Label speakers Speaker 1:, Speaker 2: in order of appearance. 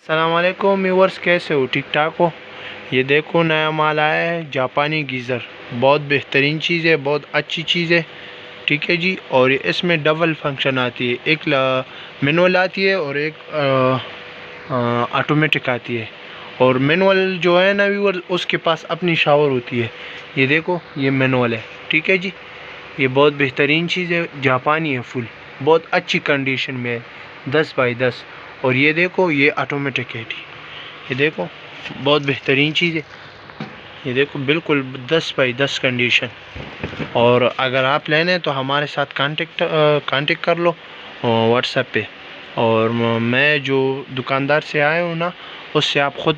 Speaker 1: अस्सलामुअलैकुम व्यूअर्स, कैसे हो? ठीक ठाक हो? ये देखो नया माल आया है, जापानी गीज़र। बहुत बेहतरीन चीज़ है, बहुत अच्छी चीज़ है। ठीक है जी। और इसमें डबल फंक्शन आती है, एक मैनुअल आती है और एक ऑटोमेटिक आती है। और मैनुअल जो है ना व्यूअर, उसके पास अपनी शावर होती है। ये देखो, ये मैनुअल है। ठीक है जी। ये बहुत बेहतरीन चीज़ है, जापानी है, फुल बहुत अच्छी कंडीशन में है, 10x10। और ये देखो, ये ऑटोमेटिक है जी। ये देखो, बहुत बेहतरीन चीज़ है। ये देखो, बिल्कुल 10x10 कंडीशन। और अगर आप लेने हैं तो हमारे साथ कांटेक्ट कर लो व्हाट्सएप पे। और मैं जो दुकानदार से आया हूँ ना, उससे आप ख़ुद